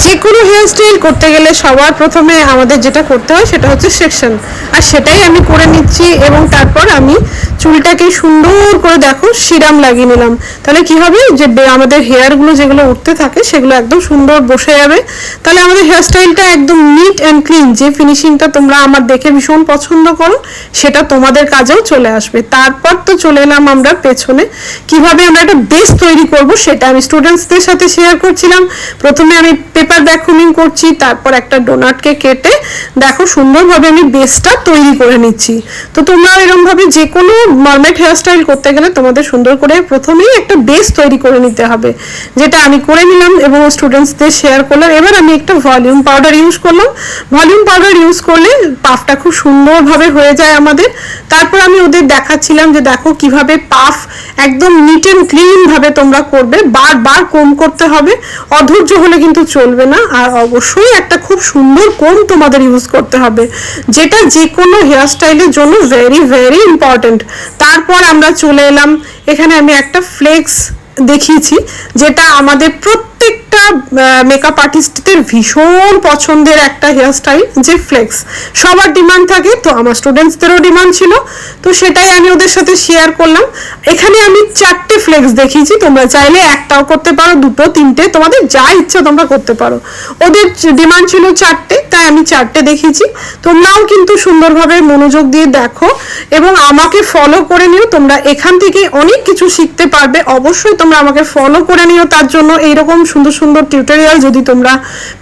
যে কোনো hair style করতে গেলে সবার প্রথমে আমাদের যেটা করতে হয় সেটা হচ্ছে সেকশন, আর সেটাই আমি করে নিচ্ছি। এবং তারপর আমি চুলটাকে সুন্দর করে দেখো সিরাম লাগিয়ে নিলাম। তাহলে কি হবে, যে আমাদের হেয়ারগুলো যেগুলো উঠতে থাকে সেগুলো একদম সুন্দর বসে যাবে। তাহলে আমাদের হেয়ার স্টাইলটা একদম নিট অ্যান্ড ক্লিন, যে ফিনিশিংটা তোমরা আমার দেখে ভীষণ পছন্দ করো সেটা তোমাদের কাজেও চলে আসবে। তারপর তো চলে এলাম আমরা পেছনে, কিভাবে আমরা একটা বেস তৈরি করব সেটা আমি স্টুডেন্টসদের সাথে শেয়ার করছিলাম। প্রথমে আমি পেপার ভ্যাকুমিং করছি, তারপর একটা ডোনাটকে কেটে দেখো সুন্দরভাবে আমি বেসটা তৈরি করে নিচ্ছি। তো তোমরা এরকম ভাবে যে কোনো নর্মাল হেয়ার স্টাইল করতে গেলে তোমাদের সুন্দর করে প্রথমেই একটা বেস তৈরি করে নিতে হবে, যেটা আমি করে নিলাম এবং স্টুডেন্টসদের শেয়ার করলাম। এবার আমি একটা ভলিউম পাউডার ইউজ করলাম। ভলিউম পাউডার ইউজ করলে পাফটা খুব সুন্দরভাবে হয়ে যায় আমাদের। তারপর আমি ওদের দেখাচ্ছিলাম যে দেখো কিভাবে পাফ একদম নিট অ্যান্ড ক্লিন ভাবে তোমরা করবে, বারবার কম করতে হবে, অধৈর্য হলে কিন্তু চলবে না। আর অবশ্যই একটা খুব সুন্দর কোম তোমাদের ইউজ করতে হবে, যেটা যে কোনো হেয়ার স্টাইলের জন্য ভেরি ভেরি ইম্পর্টেন্ট। তারপর আমরা চলে এলাম, এখানে আমি একটা ফ্লেক্স দেখিয়েছি, যেটা আমাদের প্রত্যেকটা মেকআপ আর্টিস্টদের ভীষণ পছন্দের একটা হেয়ার স্টাইল, যে ফ্লেক্স সবার ডিমান্ড থাকে, তো আমার স্টুডেন্টসদেরও ডিমান্ড ছিল, তো সেটাই আমি ওদের সাথে শেয়ার করলাম। এখানে আমি 4টে ফ্লেক্স দেখিয়েছি, তোমরা চাইলে একটাও করতে পারো, দুটো, তিনটে, তোমাদের যা ইচ্ছা তোমরা করতে পারো। ওদের ডিমান্ড ছিল 4টে, তাই আমি 4টে দেখিয়েছি। তোমরাও কিন্তু সুন্দরভাবে মনোযোগ দিয়ে দেখো এবং আমাকে ফলো করে নিও, তোমরা এখান থেকে অনেক কিছু শিখতে পারবে। অবশ্যই তোমরা আমাকে ফলো করে নিও, তার জন্য এইরকম সুন্দর সুন্দর টিউটোরিয়াল যদি তোমরা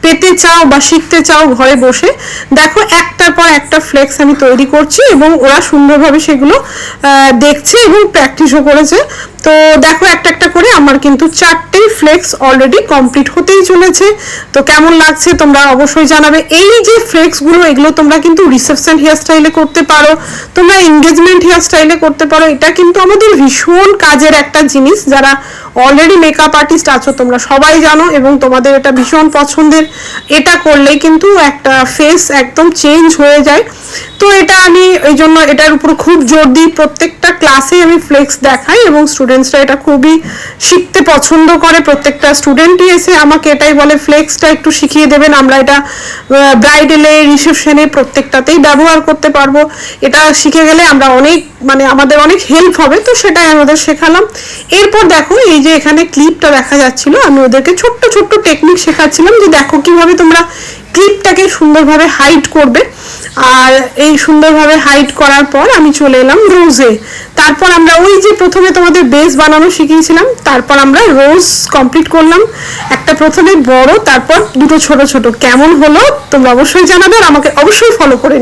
পেতে চাও বা শিখতে চাও ঘরে বসে। দেখো একটার পর একটা ফ্লেক্স আমি তৈরি করছি এবং ওরা সুন্দরভাবে সেগুলো দেখছে এবং প্র্যাকটিসও করেছে। তো দেখো একটা একটা করে আমার কিন্তু 4টে ফ্লেক্স অলরেডি কমপ্লিট হতেই চলেছে। তো কেমন লাগছে তোমরা অবশ্যই জানাবে। এই যে ফ্লেক্সগুলো এগুলো তোমরা কিন্তু রিসেপশন হেয়ার স্টাইলে করতে পারো, তোমরা এনগেজমেন্ট হেয়ার স্টাইলে করতে পারো। এটা কিন্তু আমাদের ভীষণ কাজের একটা জিনিস। যারা অলরেডি মেকআপ আর্টিস্ট আছো তোমরা সবাই জানো এবং তোমাদের এটা ভীষণ পছন্দের। এটা করলেই কিন্তু একটা ফেস একদম চেঞ্জ হয়ে যায়। তো এটা আমি এই জন্য এটার উপর খুব জোর দিই, প্রত্যেকটা ক্লাসে আমি ফ্লেক্স দেখাই এবং স্টুডেন্টসরা এটা খুবই শিখতে পছন্দ করে। প্রত্যেকটা স্টুডেন্টই এসে আমাকে এটাই বলে ফ্লেক্সটা একটু শিখিয়ে দেবেন, আমরা এটা ব্রাইডালে, রিসেপশনে প্রত্যেকটাতেই ব্যবহার করতে পারবো। এটা শিখে গেলে আমরা অনেক আমাদের অনেক হেল্প হবে, তো সেটাই আমাদের শেখালাম। এরপর দেখো এই যে এখানে ক্লিপটা দেখা যাচ্ছিল, আমি ওদেরকে ছোট্ট ছোট্ট টেকনিক শেখাচ্ছিলাম যে দেখো কিভাবে তোমরা ক্লিপটাকে সুন্দরভাবে হাইড করবে। আর এই সুন্দরভাবে হাইড করার পর আমি চলে এলাম রোজে। তারপর আমরা ওই যে প্রথমে তোমাদের বেস বানানো শিখিয়েছিলাম, তারপর আমরা রোজ কমপ্লিট করলাম। একটা প্রথমে বড়, তারপর দুটো ছোট ছোট। কেমন হলো তোমরা অবশ্যই জানাবে আর আমাকে অবশ্যই ফলো করে